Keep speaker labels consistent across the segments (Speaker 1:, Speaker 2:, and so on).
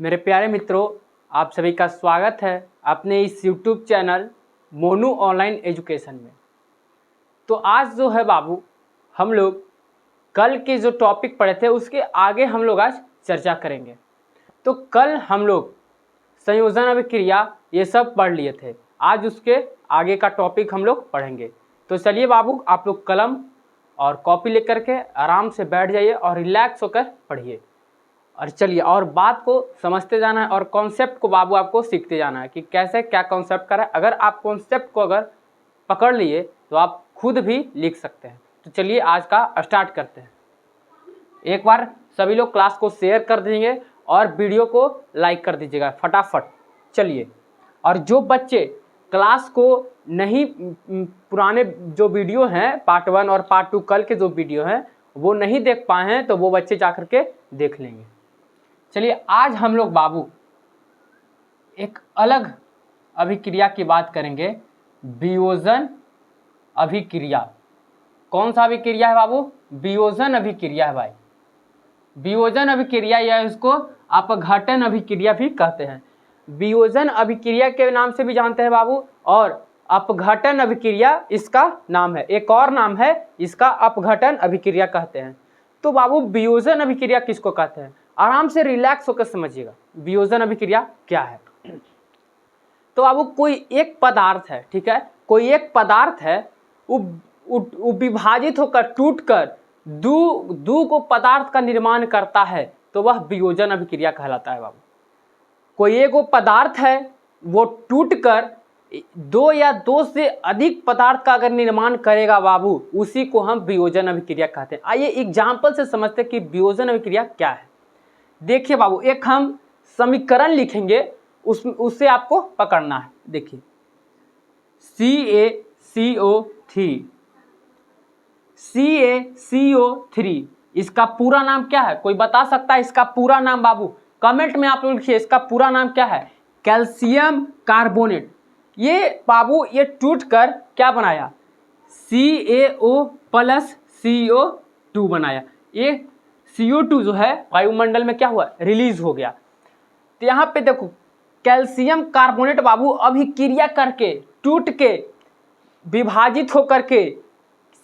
Speaker 1: मेरे प्यारे मित्रों, आप सभी का स्वागत है अपने इस YouTube channel Monu online education में। तो आज जो है बाबू, हम लोग कल के जो टॉपिक पढ़े थे उसके आगे हम लोग आज चर्चा करेंगे। तो कल हम लोग संयोजन अभिक्रिया ये सब पढ़ लिए थे, आज उसके आगे का टॉपिक हम लोग पढ़ेंगे। तो चलिए बाबू, आप लोग कलम और कॉपी लेकर के आराम से बैठ जाइए और रिलैक्स होकर पढ़िए। और चलिए और बात को समझते जाना है और कॉन्सेप्ट को बाबू आपको सीखते जाना है कि कैसे क्या कॉन्सेप्ट कर रहा है। अगर आप कॉन्सेप्ट को अगर पकड़ लिए तो आप खुद भी लिख सकते हैं। तो चलिए आज का स्टार्ट करते हैं। एक बार सभी लोग क्लास को शेयर कर देंगे और वीडियो को लाइक कर दीजिएगा फटाफट। चलिए, और जो बच्चे क्लास को नहीं, पुराने जो वीडियो हैं पार्ट 1 और पार्ट 2 कल के जो वीडियो हैं वो नहीं देख पाए हैं तो वो बच्चे जाकर के देख लेंगे। चलिए, आज हम लोग बाबू एक अलग अभिक्रिया की बात करेंगे, वियोजन अभिक्रिया। कौन सा अभिक्रिया है बाबू? वियोजन अभिक्रिया है भाई। वियोजन अभिक्रिया या इसको अपघटन अभिक्रिया भी कहते हैं। वियोजन अभिक्रिया के नाम से भी जानते हैं बाबू, और अपघटन अभिक्रिया इसका नाम है। एक और नाम है इसका, अपघटन अभिक्रिया कहते हैं। तो बाबू वियोजन अभिक्रिया किसको कहते हैं? आराम से रिलैक्स होकर समझिएगा वियोजन अभिक्रिया क्या है। तो बाबू कोई एक पदार्थ है, ठीक है, कोई एक पदार्थ है, वो विभाजित होकर टूटकर दो को पदार्थ का निर्माण करता है, तो वह वियोजन अभिक्रिया कहलाता है बाबू। कोई एक वो पदार्थ है, वो टूटकर दो या दो से अधिक पदार्थ का अगर निर्माण करेगा बाबू, उसी को हम वियोजन अभिक्रिया कहते हैं। आइए एग्जाम्पल से समझते हैं कि वियोजन अभिक्रिया क्या है। देखिए बाबू, एक हम समीकरण लिखेंगे, उससे आपको पकड़ना है। देखिए, CaCO3 इसका पूरा नाम क्या है? कोई बता सकता है इसका पूरा नाम बाबू? कमेंट में आप लोग लिखिए इसका पूरा नाम क्या है। Calcium carbonate. ये बाबू ये टूटकर क्या बनाया? CaO प्लस CO2 बनाया। ये CO2 जो है वायुमंडल में क्या हुआ? रिलीज हो गया। तो यहाँ पे देखो, कैल्शियम कार्बोनेट बाबू अभिक्रिया करके टूट के विभाजित होकर के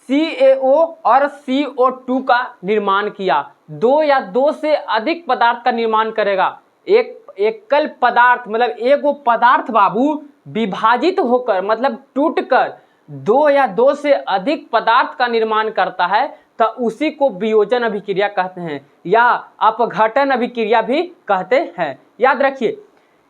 Speaker 1: CaO और CO2 का निर्माण किया। दो या दो से अधिक पदार्थ का निर्माण करेगा। एक एकल पदार्थ मतलब एक वो पदार्थ बाबू विभाजित होकर मतलब टूटकर दो या दो से अधिक पदार्थ का निर्माण करता है, तो उसी को वियोजन अभिक्रिया कहते हैं या अपघटन अभिक्रिया भी कहते हैं। याद रखिए,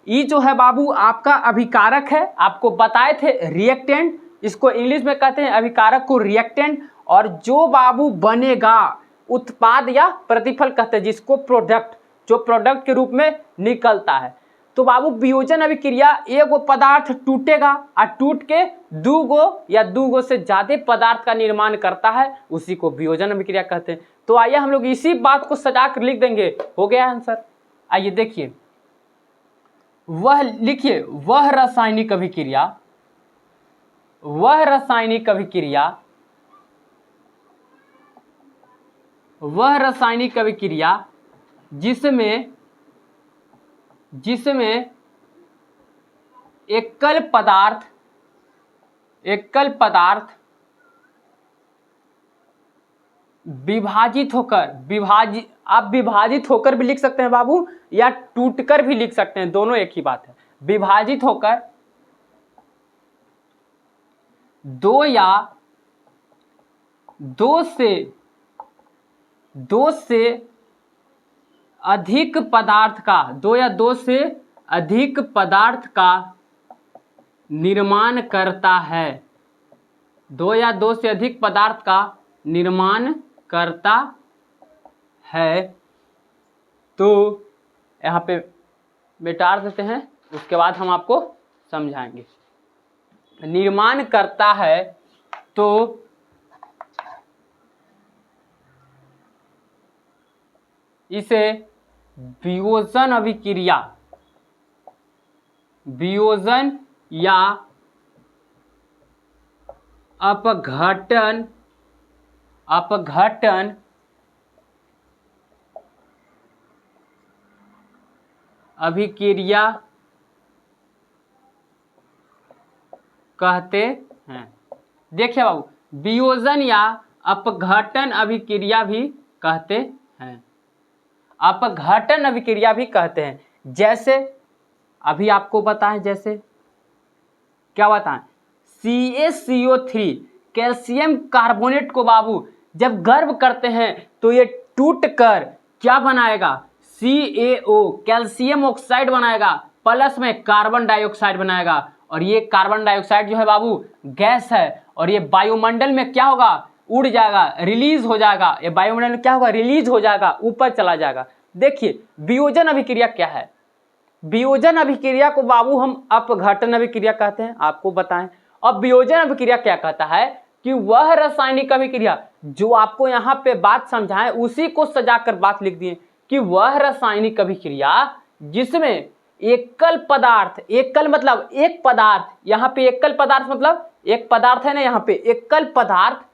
Speaker 1: ये जो है बाबू आपका अभिकारक है, आपको बताए थे रिएक्टेंट, इसको इंग्लिश में कहते हैं अभिकारक को रिएक्टेंट, और जो बाबू बनेगा उत्पाद या प्रतिफल कहते हैं, जिसको प्रोडक्ट, जो प्रोडक्ट के रूप में निकलता है। तो बाबू वियोजन अभिक्रिया, एक वो पदार्थ टूटेगा और टूट के दो से ज्यादा पदार्थ का निर्माण करता है, उसी को वियोजन अभिक्रिया कहते हैं। तो आइए हम लोग इसी बात को सजा कर लिख देंगे, हो गया आंसर। आइए देखिए, वह लिखिए, वह रासायनिक अभिक्रिया जिसमें एकल पदार्थ विभाजित होकर भी लिख सकते हैं बाबू, या टूटकर भी लिख सकते हैं, दोनों एक ही बात है। विभाजित होकर दो या दो से अधिक पदार्थ का निर्माण करता है। दो या दो से अधिक पदार्थ का निर्माण करता है। तो यहाँ पे मिटा देते हैं, उसके बाद हम आपको समझाएंगे। निर्माण करता है तो इसे वियोजन या अपघटन अभिक्रिया कहते हैं। देखिए बाबू, वियोजन या अपघटन अभिक्रिया भी कहते हैं, अपघटन अभिक्रिया भी कहते हैं। जैसे अभी आपको बताएं, जैसे क्या बताएं, CaCO3 कैल्शियम कार्बोनेट को बाबू जब गर्म करते हैं तो ये टूट कर क्या बनाएगा, CaO कैल्शियम ऑक्साइड बनाएगा, प्लस में कार्बन डाइऑक्साइड बनाएगा। और ये कार्बन डाइऑक्साइड जो है बाबू गैस है, और ये वायुमंडल में क्या होगा, उड़ जाएगा, रिलीज हो जाएगा। ये वायुमंडल में क्या होगा, रिलीज हो जाएगा, ऊपर चला जाएगा। देखिए वियोजन अभिक्रिया क्या है, वियोजन अभिक्रिया को बाबू हम अपघटन अभिक्रिया कहते हैं, आपको बताएं। अब वियोजन अभिक्रिया क्या कहता है कि वह रासायनिक अभिक्रिया, जो आपको यहाँ पे बात समझाएं उसी को सजाकर बात लिख दिए कि वह रासायनिक अभिक्रिया जिसमें एकल पदार्थ, एकल मतलब एक पदार्थ, यहाँ पे एकल पदार्थ मतलब एक पदार्थ है ना, यहाँ पे एकल पदार्थ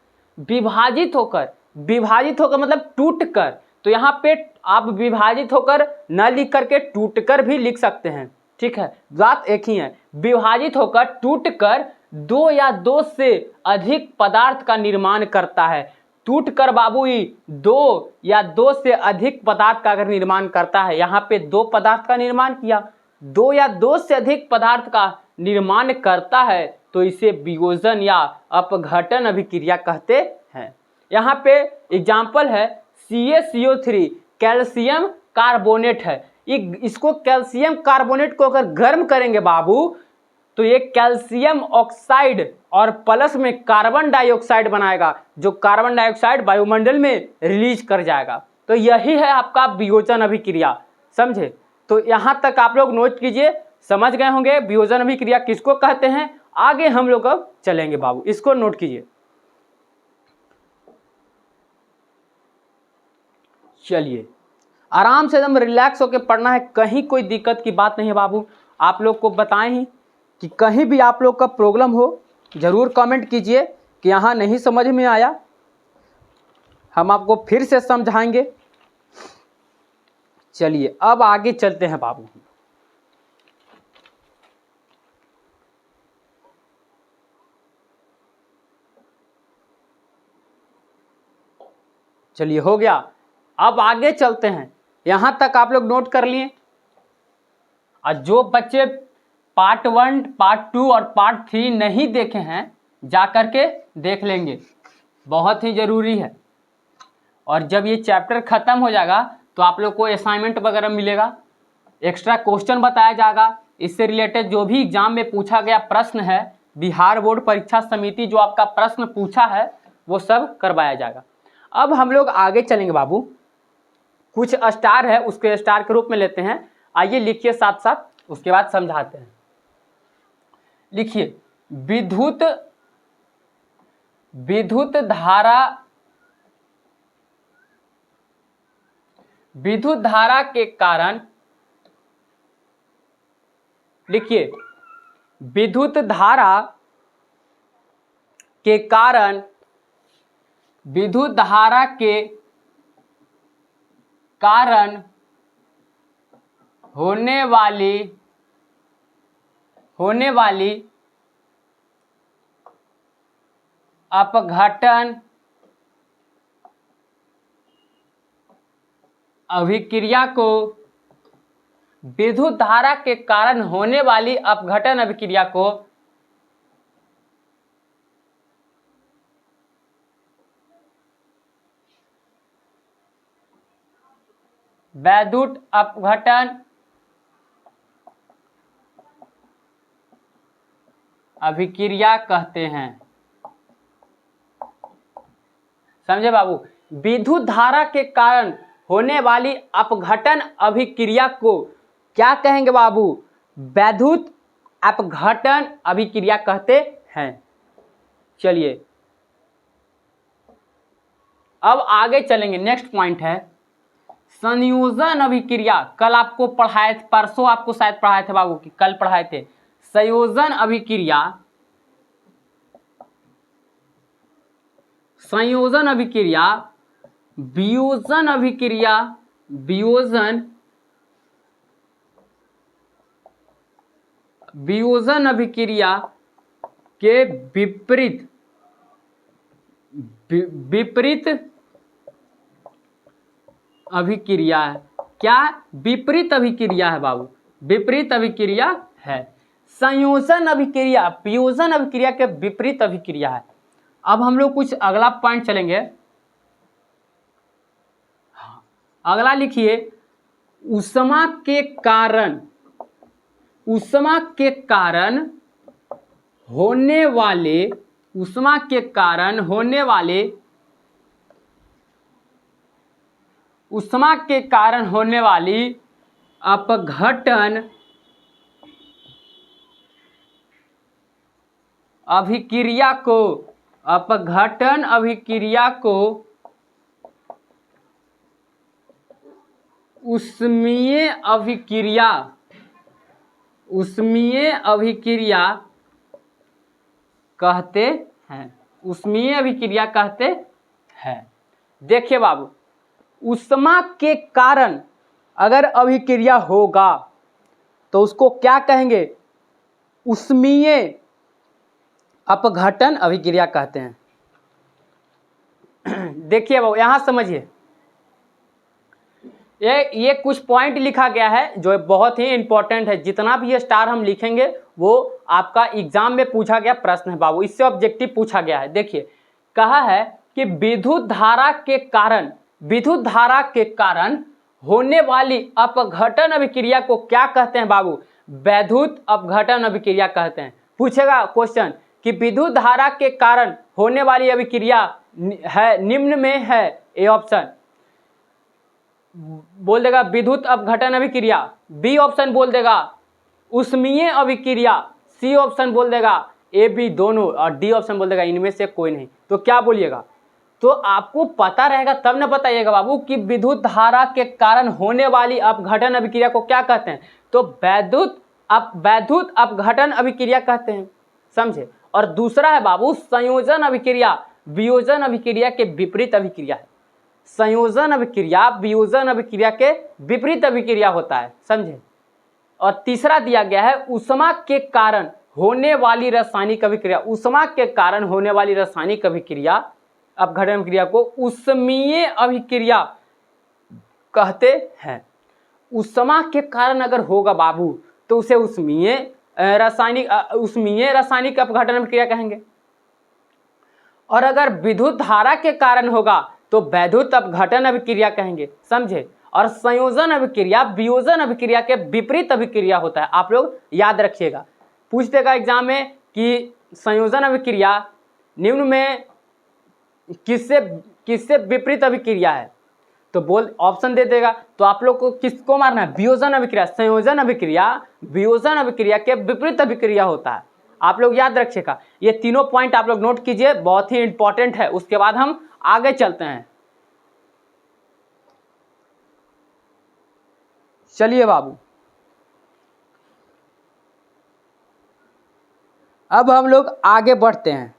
Speaker 1: विभाजित होकर मतलब टूट कर, तो यहाँ पे आप विभाजित होकर न लिख करके टूट कर भी लिख सकते हैं, ठीक है, बात एक ही है। विभाजित होकर टूट कर दो या दो से अधिक पदार्थ का निर्माण करता है। टूट कर बाबू दो या दो से अधिक पदार्थ का अगर निर्माण करता है, यहाँ पे दो पदार्थ का निर्माण किया, दो या दो से अधिक पदार्थ का निर्माण करता है, तो इसे वियोजन या अपघटन अभिक्रिया कहते हैं। यहाँ पे एग्जाम्पल है CaCO3 कैल्शियम कार्बोनेट है, इसको कैल्शियम कार्बोनेट को अगर गर्म करेंगे बाबू तो ये कैल्शियम ऑक्साइड और प्लस में कार्बन डाइऑक्साइड बनाएगा, जो कार्बन डाइऑक्साइड वायुमंडल में रिलीज कर जाएगा। तो यही है आपका वियोजन अभिक्रिया, समझे। तो यहाँ तक आप लोग नोट कीजिए, समझ गए होंगे वियोजन अभिक्रिया किसको कहते हैं। आगे हम लोग अब चलेंगे बाबू, इसको नोट कीजिए। चलिए आराम से एकदम रिलैक्स होकर पढ़ना है, कहीं कोई दिक्कत की बात नहीं है बाबू। आप लोग को बताएं ही कि कहीं भी आप लोग का प्रॉब्लम हो जरूर कमेंट कीजिए कि यहाँ नहीं समझ में आया, हम आपको फिर से समझाएंगे। चलिए अब आगे चलते हैं बाबू। चलिए हो गया, अब आगे चलते हैं। यहां तक आप लोग नोट कर लिए। और जो बच्चे पार्ट 1, पार्ट 2 और पार्ट 3 नहीं देखे हैं जा करके देख लेंगे, बहुत ही ज़रूरी है। और जब ये चैप्टर ख़त्म हो जाएगा तो आप लोग को असाइनमेंट वगैरह मिलेगा, एक्स्ट्रा क्वेश्चन बताया जाएगा, इससे रिलेटेड जो भी एग्जाम में पूछा गया प्रश्न है, बिहार बोर्ड परीक्षा समिति जो आपका प्रश्न पूछा है वो सब करवाया जाएगा। अब हम लोग आगे चलेंगे बाबू। कुछ स्टार है, उसके स्टार के रूप में लेते हैं, आइए लिखिए साथ साथ, उसके बाद समझाते हैं। लिखिए विद्युत धारा के कारण, लिखिए विद्युत धारा के कारण होने वाली अपघटन अभिक्रिया को, विद्युत धारा के कारण होने वाली अपघटन अभिक्रिया को वैद्युत अपघटन अभिक्रिया कहते हैं। समझे बाबू, विद्युत धारा के कारण होने वाली अपघटन अभिक्रिया को क्या कहेंगे बाबू, वैद्युत अपघटन अभिक्रिया कहते हैं। चलिए अब आगे चलेंगे, नेक्स्ट पॉइंट है संयोजन अभिक्रिया। कल आपको पढ़ाए, परसों आपको शायद पढ़ाए थे बाबू, कि कल पढ़ाए थे संयोजन अभिक्रिया। संयोजन अभिक्रिया, वियोजन अभिक्रिया, वियोजन वियोजन अभिक्रिया के विपरीत विपरीत अभिक्रिया है। क्या? विपरीत अभिक्रिया है बाबू, विपरीत अभिक्रिया है। संयोजन अभिक्रिया वियोजन अभिक्रिया के विपरीत अभिक्रिया है। अब हम लोग कुछ अगला पॉइंट चलेंगे। अगला लिखिए, ऊष्मा के कारण होने वाले ऊष्मा के कारण होने वाले ऊष्मा के कारण होने वाली अपघटन अभिक्रिया को ऊष्मीय अभिक्रिया कहते हैं। ऊष्मीय अभिक्रिया कहते हैं। देखिए बाबू, ऊष्मा के कारण अगर अभिक्रिया होगा तो उसको क्या कहेंगे? ऊष्मीय अपघटन अभिक्रिया कहते हैं। देखिए बाबू, यहां समझिए, ये कुछ पॉइंट लिखा गया है जो बहुत ही इंपॉर्टेंट है। जितना भी ये स्टार हम लिखेंगे वो आपका एग्जाम में पूछा गया प्रश्न है बाबू, इससे ऑब्जेक्टिव पूछा गया है। देखिए, कहा है कि विद्युत धारा के कारण होने वाली अपघटन अभिक्रिया को क्या कहते हैं बाबू? वैद्युत अपघटन अभिक्रिया कहते हैं। पूछेगा क्वेश्चन कि विद्युत धारा के कारण होने वाली अभिक्रिया है निम्न में है, ए ऑप्शन बोल देगा विद्युत अपघटन अभिक्रिया, बी ऑप्शन बोल देगा ऊष्मीय अभिक्रिया, सी ऑप्शन बोल देगा ए बी दोनों, और डी ऑप्शन बोल देगा इनमें से कोई नहीं। तो क्या बोलिएगा? तो आपको पता रहेगा तब न बताइएगा बाबू कि विद्युत धारा के कारण होने वाली अपघटन अभिक्रिया को क्या कहते हैं। तो वैद्युत अपघटन अभिक्रिया कहते हैं, समझे। और दूसरा है बाबू संयोजन अभिक्रिया वियोजन अभिक्रिया के विपरीत अभिक्रिया है। संयोजन अभिक्रिया वियोजन अभिक्रिया के विपरीत अभिक्रिया होता है, समझे। और तीसरा दिया गया है ऊष्मा के कारण होने वाली रासायनिक अभिक्रिया। ऊष्मा के कारण होने वाली रासायनिक अभिक्रिया अपघटन अभिक्रिया को ऊष्मीय अभिक्रिया कहते हैं। ऊष्मा के कारण अगर होगा बाबू तो उसे ऊष्मीय रासायनिक अपघटन अभिक्रिया कहेंगे। और अगर विद्युत धारा के कारण होगा तो वैद्युत अपघटन अभिक्रिया कहेंगे, समझे। और संयोजन अभिक्रिया वियोजन अभिक्रिया के विपरीत अभिक्रिया होता है। आप लोग याद रखिएगा, पूछ देगा एग्जाम में कि संयोजन अभिक्रिया निम्न में किससे विपरीत अभिक्रिया है, तो बोल ऑप्शन दे देगा। तो आप लोग को किसको मारना है? वियोजन अभिक्रिया। संयोजन अभिक्रिया वियोजन अभिक्रिया के विपरीत अभिक्रिया होता है। आप लोग याद रखिएगा, ये तीनों पॉइंट आप लोग नोट कीजिए, बहुत ही इंपॉर्टेंट है। उसके बाद हम आगे चलते हैं। चलिए बाबू, अब हम लोग आगे बढ़ते हैं।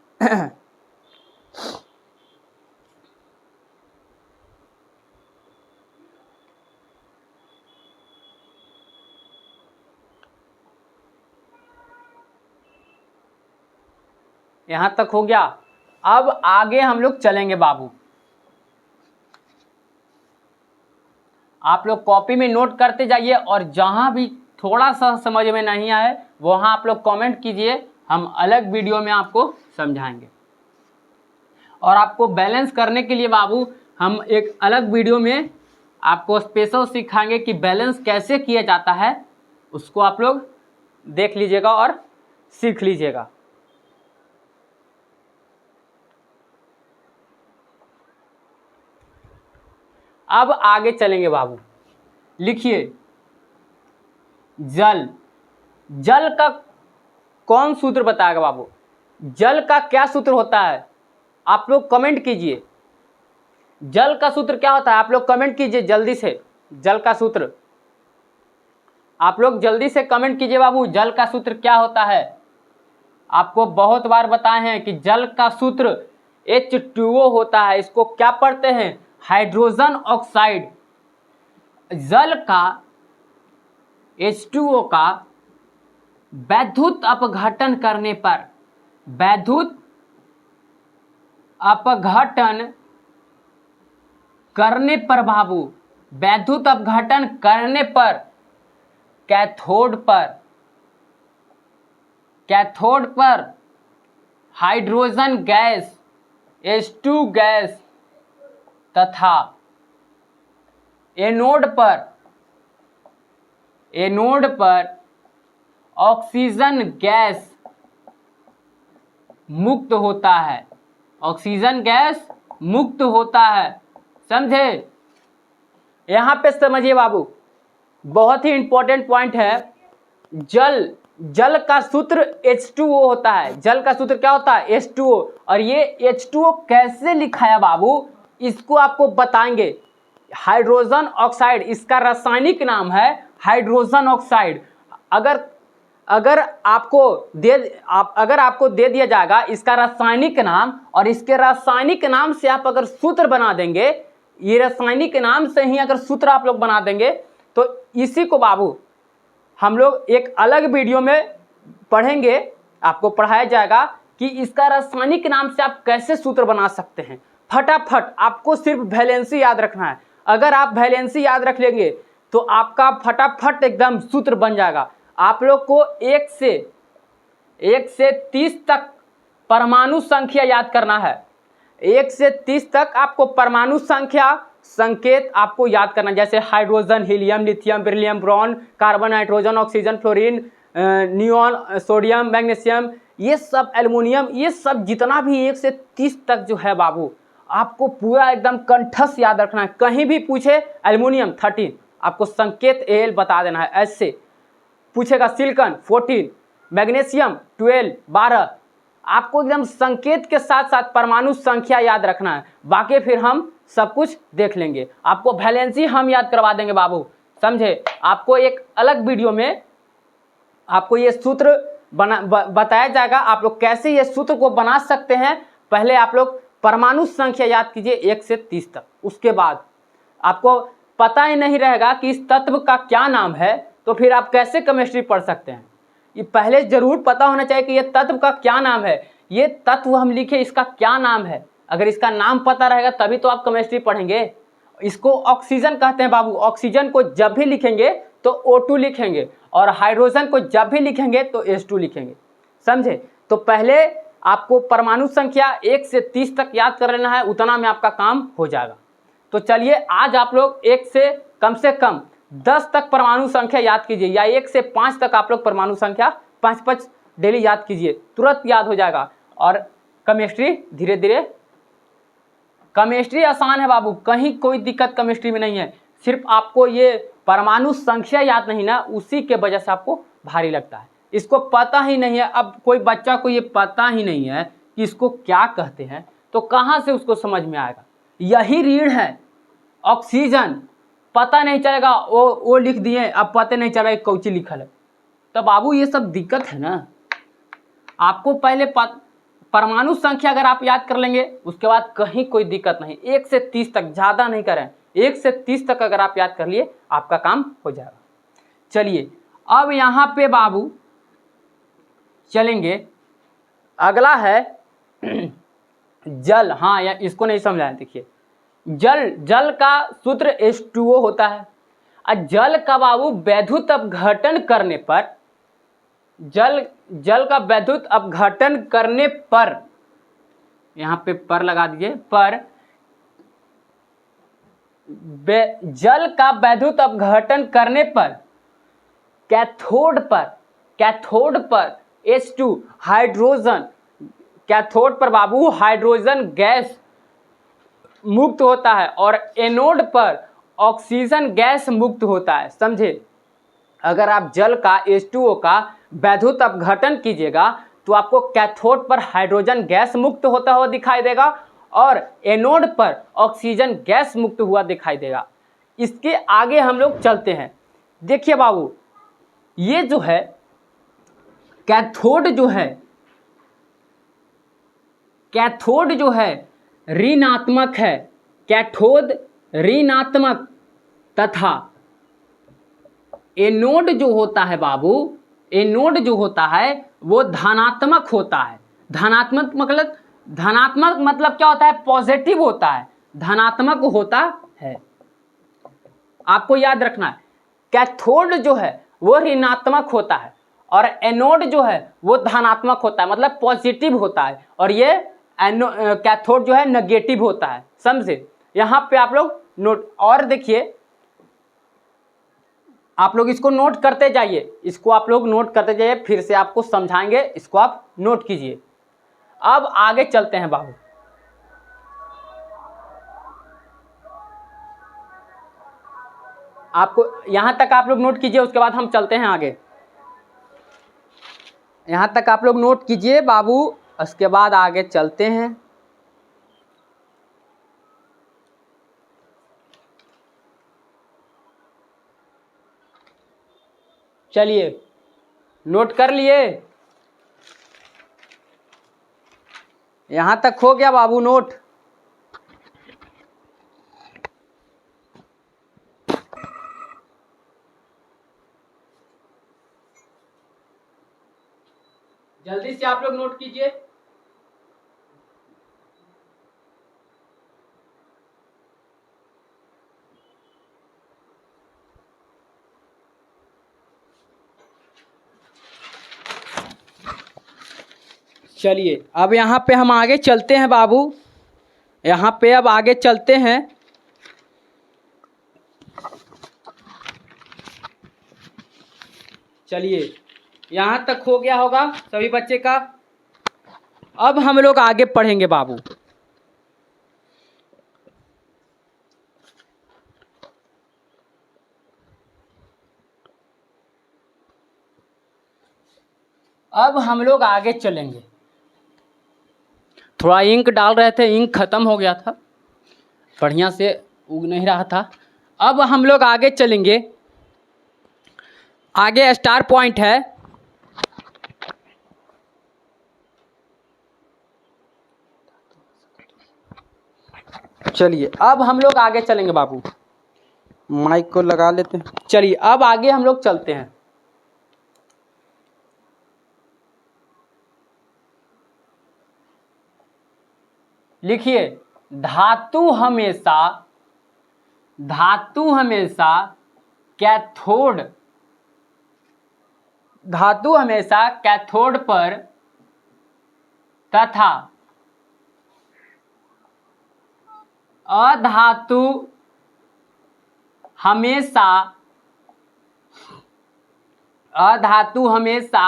Speaker 1: यहां तक हो गया। अब आगे हम लोग चलेंगे बाबू। आप लोग कॉपी में नोट करते जाइए और जहां भी थोड़ा सा समझ में नहीं आए वहां आप लोग कमेंट कीजिए, हम अलग वीडियो में आपको समझाएंगे। और आपको बैलेंस करने के लिए बाबू हम एक अलग वीडियो में आपको स्पेशल सिखाएंगे कि बैलेंस कैसे किया जाता है। उसको आप लोग देख लीजिएगा और सीख लीजिएगा। अब आगे चलेंगे बाबू। लिखिए, जल का कौन सूत्र बताएगा बाबू? जल का क्या सूत्र होता है? आप लोग कमेंट कीजिए, जल का सूत्र क्या होता है? आप लोग कमेंट कीजिए जल्दी से, जल का सूत्र आप लोग जल्दी से कमेंट कीजिए बाबू, जल का सूत्र क्या होता है? आपको बहुत बार बताए हैं कि जल का सूत्र H2O होता है। इसको क्या पढ़ते हैं? Hydrogen oxide. जल का H2O का वैद्युत अपघटन करने पर, वैद्युत अपघटन करने पर बाबू, वैद्युत अपघटन करने पर कैथोड पर हाइड्रोजन गैस H2 गैस तथा एनोड पर ऑक्सीजन गैस मुक्त होता है, ऑक्सीजन गैस मुक्त होता है। समझे? यहां पे समझिए बाबू, बहुत ही इंपॉर्टेंट पॉइंट है। जल का सूत्र H2O होता है। जल का सूत्र क्या होता है? H2O। और ये H2O कैसे लिखा है बाबू, इसको आपको बताएंगे। हाइड्रोजन ऑक्साइड, इसका रासायनिक नाम है हाइड्रोजन ऑक्साइड। अगर आपको दे दिया जाएगा इसका रासायनिक नाम, और इसके रासायनिक नाम से आप अगर सूत्र बना देंगे, ये रासायनिक नाम से ही अगर सूत्र आप लोग बना देंगे, तो इसी को बाबू हम लोग एक अलग वीडियो में पढ़ेंगे। आपको पढ़ाया जाएगा कि इसका रासायनिक नाम से आप कैसे सूत्र बना सकते हैं। फटाफट आपको सिर्फ वैलेंसी याद रखना है। अगर आप वैलेंसी याद रख लेंगे तो आपका फटाफट एकदम सूत्र बन जाएगा। आप लोग को 1 से 30 तक परमाणु संख्या याद करना है। 1 से 30 तक आपको परमाणु संख्या संकेत आपको याद करना, जैसे hydrogen, helium, lithium, beryllium, boron, carbon, nitrogen, oxygen, fluorine, neon, sodium, magnesium, ये सब, एल्युमिनियम, ये सब जितना भी 1 से 30 तक जो है बाबू, आपको पूरा एकदम कंठस्थ याद रखना है। कहीं भी पूछे एल्युमिनियम 13, आपको संकेत Al बता देना है। ऐसे पूछेगा सिलिकॉन 14, मैग्नीशियम 12, आपको एकदम संकेत के साथ साथ परमाणु संख्या याद रखना है। बाकी फिर हम सब कुछ देख लेंगे। आपको वैलेंसी हम याद करवा देंगे बाबू, समझे? आपको एक अलग वीडियो में आपको ये सूत्र बताया जाएगा, आप लोग कैसे ये सूत्र को बना सकते हैं। पहले आप लोग परमाणु संख्या याद कीजिए 1 से 30 तक। उसके बाद आपको पता ही नहीं रहेगा कि इस तत्व का क्या नाम है, तो फिर आप कैसे केमिस्ट्री पढ़ सकते हैं? ये पहले जरूर पता होना चाहिए कि ये तत्व का क्या नाम है। ये तत्व हम लिखे, इसका क्या नाम है। अगर इसका नाम पता रहेगा तभी तो आप केमिस्ट्री पढ़ेंगे। इसको ऑक्सीजन कहते हैं बाबू। ऑक्सीजन को जब भी लिखेंगे तो O2 लिखेंगे, और हाइड्रोजन को जब भी लिखेंगे तो H2 लिखेंगे। समझे? तो पहले आपको परमाणु संख्या 1 से 30 तक याद कर लेना है, उतना में आपका काम हो जाएगा। तो चलिए आज आप लोग 1 से कम 10 तक परमाणु संख्या याद कीजिए, या 1 से 5 तक आप लोग परमाणु संख्या 5 डेली याद कीजिए, तुरंत याद हो जाएगा। और केमिस्ट्री धीरे धीरे, केमिस्ट्री आसान है बाबू, कहीं कोई दिक्कत केमिस्ट्री में नहीं है। सिर्फ आपको ये परमाणु संख्या याद नहीं ना, उसी के वजह से आपको भारी लगता है। इसको पता ही नहीं है। अब कोई बच्चा को ये पता ही नहीं है कि इसको क्या कहते हैं, तो कहाँ से उसको समझ में आएगा? यही रीढ़ है ऑक्सीजन, पता नहीं चलेगा, वो लिख दिए, अब पता नहीं चला कौची लिखल है। तो बाबू ये सब दिक्कत है ना। आपको पहले परमाणु संख्या अगर आप याद कर लेंगे, उसके बाद कहीं कोई दिक्कत नहीं। 1 से 30 तक, ज़्यादा नहीं करें, 1 से 30 तक अगर आप याद कर लिए आपका काम हो जाएगा। चलिए अब यहाँ पे बाबू चलेंगे, अगला है जल। हाँ, या इसको नहीं समझाया, देखिए जल का सूत्र H2O होता है। और जल का बाबू वैद्युत अपघटन करने पर, जल का वैद्युत अपघटन करने पर, यहाँ पे पर लगा दीजिए, पर जल का वैद्युत अपघटन करने पर कैथोड पर H2 हाइड्रोजन, कैथोड पर बाबू हाइड्रोजन गैस मुक्त होता है, और एनोड पर ऑक्सीजन गैस मुक्त होता है। समझे? अगर आप जल का H2O का वैद्युत अपघटन कीजिएगा तो आपको कैथोड पर हाइड्रोजन गैस मुक्त होता हुआ दिखाई देगा, और एनोड पर ऑक्सीजन गैस मुक्त हुआ दिखाई देगा। इसके आगे हम लोग चलते हैं। देखिए बाबू, ये जो है कैथोड जो है ऋणात्मक है। कैथोड ऋणात्मक तथा एनोड जो होता है बाबू एनोड जो होता है वो धनात्मक होता है। धनात्मक मतलब क्या होता है? पॉजिटिव होता है, धनात्मक होता है। आपको याद रखना है, कैथोड जो है वो ऋणात्मक होता है और एनोड जो है वो धनात्मक होता है, मतलब पॉजिटिव होता है, और ये कैथोड जो है नेगेटिव होता है। समझे? यहाँ पे आप लोग नोट, और देखिए आप लोग इसको नोट करते जाइए, इसको आप लोग नोट करते जाइए, फिर से आपको समझाएंगे, इसको आप नोट कीजिए। अब आगे चलते हैं बाबू। आपको यहां तक आप लोग नोट कीजिए, उसके बाद हम चलते हैं आगे। यहां तक आप लोग नोट कीजिए बाबू, उसके बाद आगे चलते हैं। चलिए, नोट कर लिए? यहां तक हो गया बाबू नोट? जल्दी से आप लोग नोट कीजिए। चलिए, अब यहाँ पे हम आगे चलते हैं बाबू, यहाँ पे अब आगे चलते हैं। चलिए, यहाँ तक हो गया होगा सभी बच्चे का। अब हम लोग आगे पढ़ेंगे बाबू। अब हम लोग आगे चलेंगे। थोड़ा इंक डाल रहे थे, इंक खत्म हो गया था, बढ़िया से उग नहीं रहा था। अब हम लोग आगे चलेंगे। आगे स्टार पॉइंट है। चलिए, अब हम लोग आगे चलेंगे बाबू, माइक को लगा लेते हैं। चलिए, अब आगे हम लोग चलते हैं। लिखिए, धातु हमेशा कैथोड पर तथा अधातु हमेशा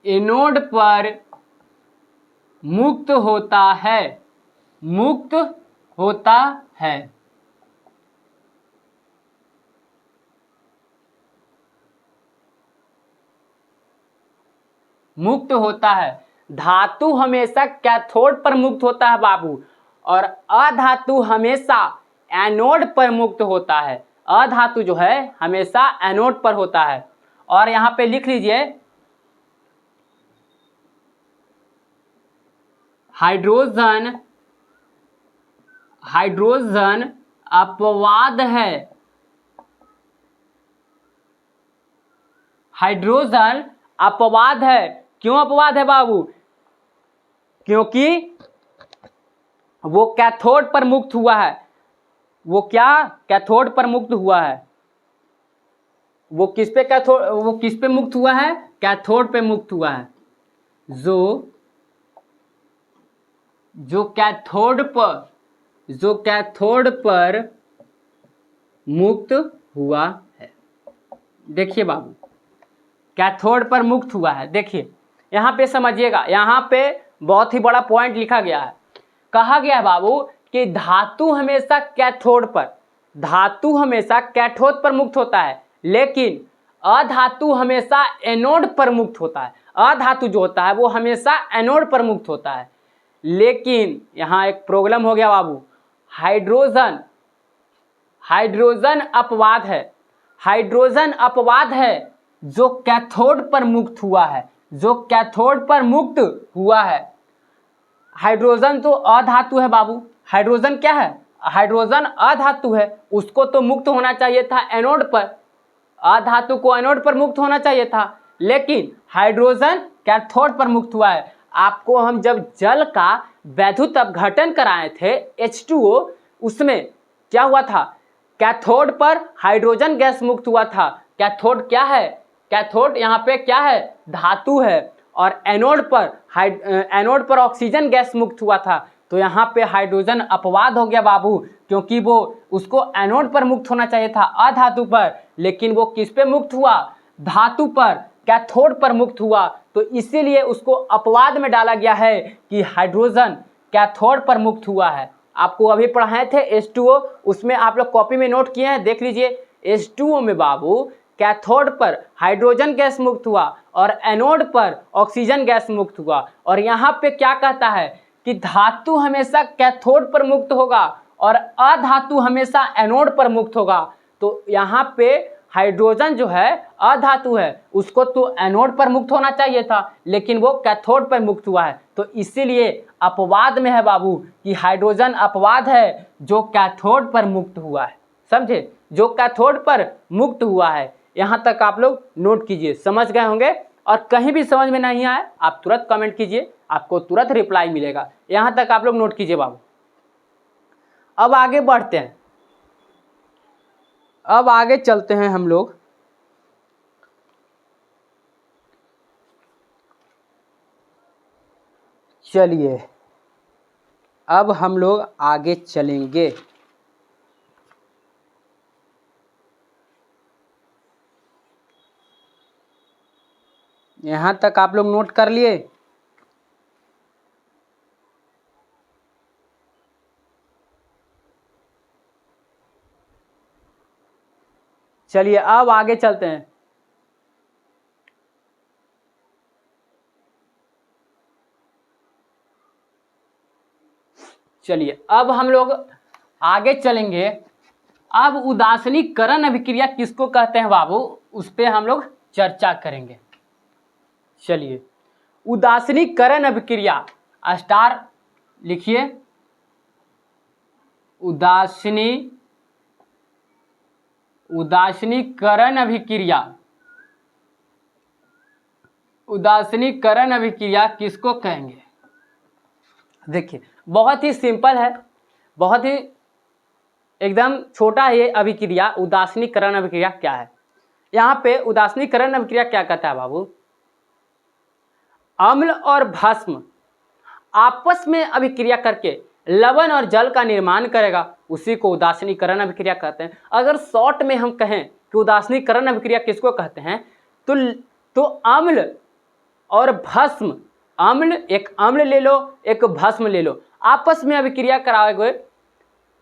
Speaker 1: एनोड पर मुक्त होता है। मुक्त होता है। धातु हमेशा कैथोड पर मुक्त होता है बाबू, और अधातु हमेशा एनोड पर मुक्त होता है। अधातु जो है हमेशा एनोड पर होता है। और यहाँ पे लिख लीजिए, हाइड्रोजन अपवाद है। हाइड्रोजन अपवाद है। क्यों अपवाद है बाबू? क्योंकि वो कैथोड पर मुक्त हुआ है। वो क्या? कैथोड पर मुक्त हुआ है। वो किस पे मुक्त हुआ है? कैथोड पे मुक्त हुआ है। जो कैथोड पर मुक्त हुआ है। देखिए बाबू, कैथोड पर मुक्त हुआ है। देखिए यहाँ पे समझिएगा, यहाँ पे बहुत ही बड़ा पॉइंट लिखा गया है। कहा गया है बाबू कि धातु हमेशा कैथोड पर मुक्त होता है, लेकिन अधातु हमेशा एनोड पर मुक्त होता है। अधातु जो होता है वो हमेशा एनोड पर मुक्त होता है। लेकिन यहाँ एक प्रॉब्लम हो गया बाबू, हाइड्रोजन अपवाद है जो कैथोड पर मुक्त हुआ है। हाइड्रोजन तो अधातु है बाबू। हाइड्रोजन क्या है? हाइड्रोजन अधातु है, उसको तो मुक्त होना चाहिए था एनोड पर। अधातु को एनोड पर मुक्त होना चाहिए था, लेकिन हाइड्रोजन कैथोड पर मुक्त हुआ है। आपको हम जब जल का वैद्युत अपघटन कराए थे H2O, उसमें क्या हुआ था, कैथोड पर हाइड्रोजन गैस मुक्त हुआ था। कैथोड क्या है, कैथोड यहाँ पे क्या है, धातु है, और एनोड पर ऑक्सीजन गैस मुक्त हुआ था। तो यहाँ पे हाइड्रोजन अपवाद हो गया बाबू, क्योंकि वो उसको एनोड पर मुक्त होना चाहिए था अधातु पर, लेकिन वो किस पे मुक्त हुआ, धातु पर, कैथोड पर मुक्त हुआ। तो इसीलिए उसको अपवाद में डाला गया है कि हाइड्रोजन कैथोड पर मुक्त हुआ है। आपको अभी पढ़ाए थे H2O, उसमें आप लोग कॉपी में नोट किए हैं, देख लीजिए। H2O में बाबू कैथोड पर हाइड्रोजन गैस मुक्त हुआ और एनोड पर ऑक्सीजन गैस मुक्त हुआ। और यहाँ पे क्या कहता है कि धातु हमेशा कैथोड पर मुक्त होगा और अधातु हमेशा एनोड पर मुक्त होगा। तो यहाँ पे हाइड्रोजन जो है अधातु है, उसको तो एनोड पर मुक्त होना चाहिए था, लेकिन वो कैथोड पर मुक्त हुआ है। तो इसीलिए अपवाद में है बाबू कि हाइड्रोजन अपवाद है जो कैथोड पर मुक्त हुआ है। समझे, जो कैथोड पर मुक्त हुआ है। यहाँ तक आप लोग नोट कीजिए, समझ गए होंगे। और कहीं भी समझ में नहीं आए आप तुरंत कमेंट कीजिए, आपको तुरंत रिप्लाई मिलेगा। यहाँ तक आप लोग नोट कीजिए बाबू। अब आगे बढ़ते हैं, अब आगे चलते हैं हम लोग। चलिए अब हम लोग आगे चलेंगे। यहाँ तक आप लोग नोट कर लिए। चलिए अब आगे चलते हैं। चलिए अब हम लोग आगे चलेंगे। अब उदासीनीकरण अभिक्रिया किसको कहते हैं बाबू, उस पर हम लोग चर्चा करेंगे। चलिए उदासीनीकरण अभिक्रिया, स्टार लिखिए। उदासीनीकरण अभिक्रिया, उदासीनीकरण अभिक्रिया किसको कहेंगे। देखिए बहुत ही सिंपल है, बहुत ही एकदम छोटा है ये अभिक्रिया। उदासीनीकरण अभिक्रिया क्या है, यहाँ पे उदासीनीकरण अभिक्रिया क्या कहता है बाबू, अम्ल और भस्म आपस में अभिक्रिया करके लवण और जल का निर्माण करेगा, उसी को उदासीनीकरण अभिक्रिया कहते हैं। अगर शॉर्ट में हम कहें कि उदासीनीकरण अभिक्रिया किसको कहते हैं, तो अम्ल और भस्म, एक अम्ल ले लो, एक भस्म ले लो, आपस में अभिक्रिया कराओगे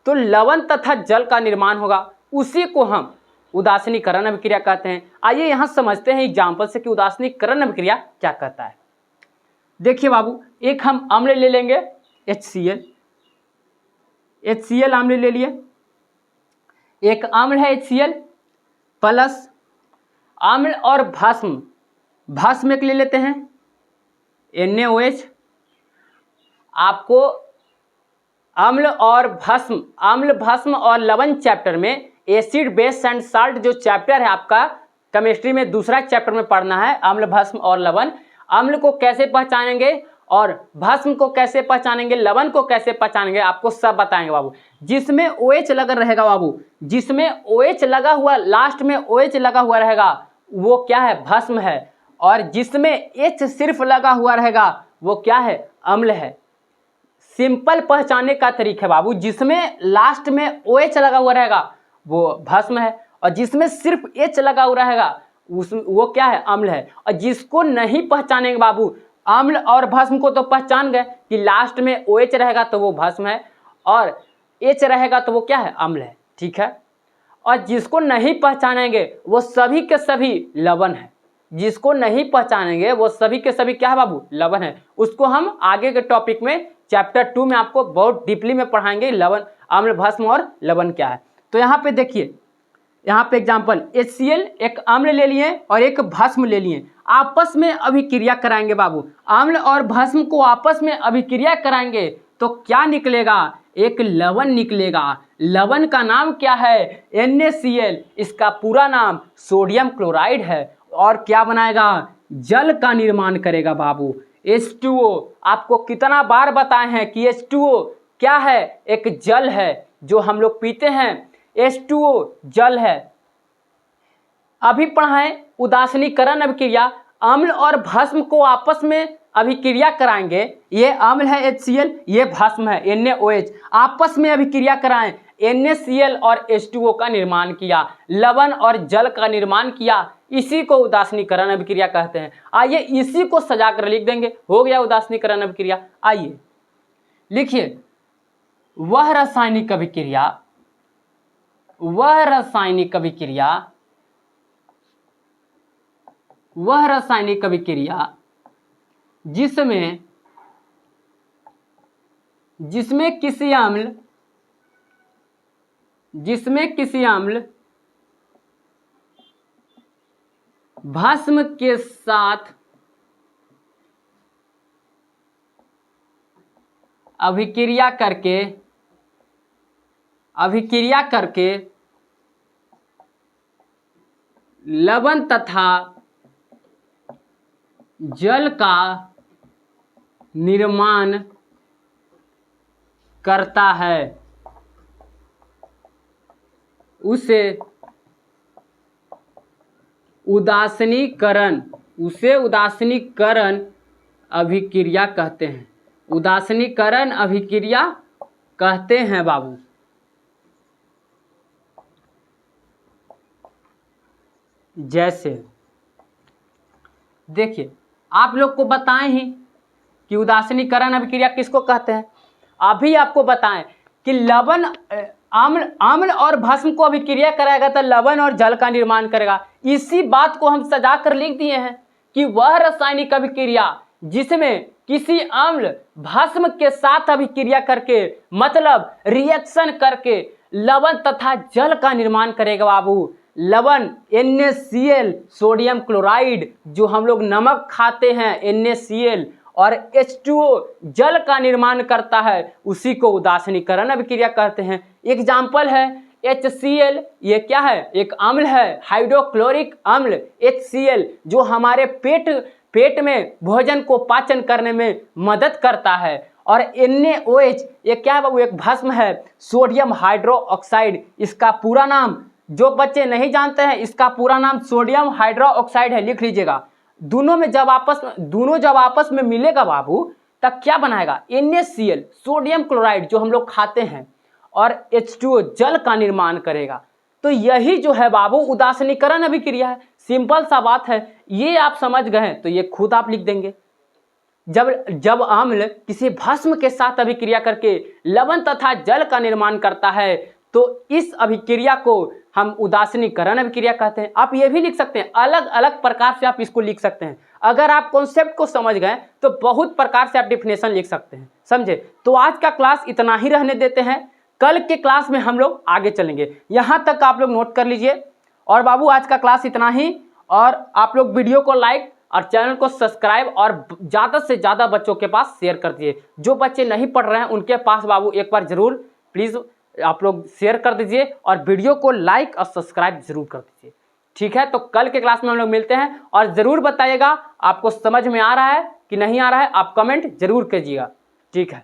Speaker 1: तो लवण तथा जल का निर्माण होगा, उसी को हम उदासीनीकरण अभिक्रिया कहते हैं। आइए यहाँ समझते हैं एग्जाम्पल से कि उदासीनीकरण अभिक्रिया क्या कहता है। देखिए बाबू, एक हम अम्ल ले लेंगे HCl अम्ल ले लिए, एक अम्ल है HCl प्लस अम्ल और भस्म एक ले लेते हैं NaOH। आपको अम्ल भस्म और लवण चैप्टर में एसिड बेस एंड साल्ट जो चैप्टर है आपका केमिस्ट्री में दूसरा चैप्टर में पढ़ना है, अम्ल भस्म और लवण। अम्ल को कैसे पहचानेंगे और भस्म को कैसे पहचानेंगे, लवण को कैसे पहचानेंगे, आपको सब बताएंगे बाबू। जिसमें OH लगा रहेगा बाबू, जिसमें OH लगा हुआ, लास्ट में OH लगा हुआ रहेगा वो क्या है, भस्म है। और जिसमें H सिर्फ लगा हुआ रहेगा वो क्या है, अम्ल है। सिंपल पहचानने का तरीका है बाबू, जिसमें लास्ट में OH लगा हुआ रहेगा वो भस्म है, और जिसमें सिर्फ H लगा हुआ रहेगा वो क्या है, अम्ल है। और जिसको नहीं पहचानेंगे बाबू, अम्ल और भस्म को तो पहचान गए कि लास्ट में OH रहेगा तो वो भस्म है और H रहेगा तो वो क्या है, अम्ल है, ठीक है। और जिसको नहीं पहचानेंगे वो सभी के सभी लवण है, जिसको नहीं पहचानेंगे वो सभी के सभी क्या है बाबू, लवण है। उसको हम आगे के टॉपिक में चैप्टर 2 में आपको बहुत डीपली में पढ़ाएंगे, लवण, अम्ल, भस्म और लवण क्या है। तो यहाँ पे देखिए, यहाँ पे एग्जाम्पल HCl एक अम्ल ले लिए और एक भस्म ले लिए, आपस में अभिक्रिया कराएंगे बाबू। अम्ल और भस्म को आपस में अभिक्रिया कराएंगे तो क्या निकलेगा, एक लवण निकलेगा। लवण का नाम क्या है, NaCl। इसका पूरा नाम सोडियम क्लोराइड है। और क्या बनाएगा, जल का निर्माण करेगा बाबू। H2O आपको कितना बार बताए हैं कि H2O क्या है, एक जल है जो हम लोग पीते हैं। H2O जल है। अभी पढ़ाएं उदासीनीकरण अभिक्रिया। अम्ल और भस्म को आपस में अभिक्रिया कराएंगे। ये अम्ल है HCl, ये भस्म है NaOH। आपस में अभिक्रिया कराएं। NaCl और H2O का निर्माण किया, लवण और जल का निर्माण किया। इसी को उदासीनीकरण अभिक्रिया कहते हैं। आइए इसी को सजा कर लिख देंगे, हो गया उदासीनीकरण अभिक्रिया। आइए लिखिए, वह रासायनिक अभिक्रिया, वह रासायनिक अभिक्रिया, वह रासायनिक अभिक्रिया जिसमें किसी अम्ल भस्म के साथ अभिक्रिया करके लवण तथा जल का निर्माण करता है, उसे उदासीनीकरण अभिक्रिया कहते हैं। उदासीनीकरण अभिक्रिया कहते हैं बाबू। जैसे देखिए, आप लोग को बताएं ही कि उदासीनीकरण अभिक्रिया किसको कहते हैं। अभी आपको बताएं कि लवण अम्ल और भस्म को अभिक्रिया कराएगा तो लवण और जल का निर्माण करेगा। इसी बात को हम सजा कर लिख दिए हैं कि वह रासायनिक अभिक्रिया जिसमें किसी अम्ल भस्म के साथ अभिक्रिया करके, मतलब रिएक्शन करके लवण तथा जल का निर्माण करेगा बाबू। लवण NaCl सोडियम क्लोराइड, जो हम लोग नमक खाते हैं NaCl, और H2O जल का निर्माण करता है, उसी को उदासीनीकरण अभिक्रिया कहते हैं। एग्जाम्पल है HCl, ये क्या है, एक अम्ल है, हाइड्रोक्लोरिक अम्ल HCl, जो हमारे पेट में भोजन को पाचन करने में मदद करता है। और NaOH ये क्या है बाबू, एक भस्म है, सोडियम हाइड्रोक्साइड। इसका पूरा नाम, जो बच्चे नहीं जानते हैं, इसका पूरा नाम सोडियम हाइड्रोक्साइड है, लिख लीजिएगा। दोनों जब आपस में मिलेगा बाबू, तब क्या बनाएगा, NaCl सोडियम क्लोराइड, जो हम लोग खाते हैं, और H2O जल का निर्माण करेगा। तो यही जो है बाबू उदासीनीकरण अभिक्रिया है। सिंपल सा बात है, ये आप समझ गए तो ये खुद आप लिख देंगे। जब अम्ल किसी भस्म के साथ अभिक्रिया करके लवण तथा जल का निर्माण करता है, तो इस अभिक्रिया को हम उदासीनीकरण अभिक्रिया कहते हैं। आप ये भी लिख सकते हैं, अलग अलग प्रकार से आप इसको लिख सकते हैं। अगर आप कॉन्सेप्ट को समझ गए तो बहुत प्रकार से आप डेफिनेशन लिख सकते हैं, समझे। तो आज का क्लास इतना ही रहने देते हैं, कल के क्लास में हम लोग आगे चलेंगे। यहाँ तक आप लोग नोट कर लीजिए। और बाबू आज का क्लास इतना ही, और आप लोग वीडियो को लाइक और चैनल को सब्सक्राइब और ज़्यादा से ज़्यादा बच्चों के पास शेयर कर दीजिए। जो बच्चे नहीं पढ़ रहे हैं उनके पास बाबू एक बार ज़रूर प्लीज़ आप लोग शेयर कर दीजिए, और वीडियो को लाइक और सब्सक्राइब जरूर कर दीजिए। ठीक है, तो कल के क्लास में हम लोग मिलते हैं, और ज़रूर बताइएगा आपको समझ में आ रहा है कि नहीं आ रहा है, आप कमेंट जरूर कीजिएगा। ठीक है।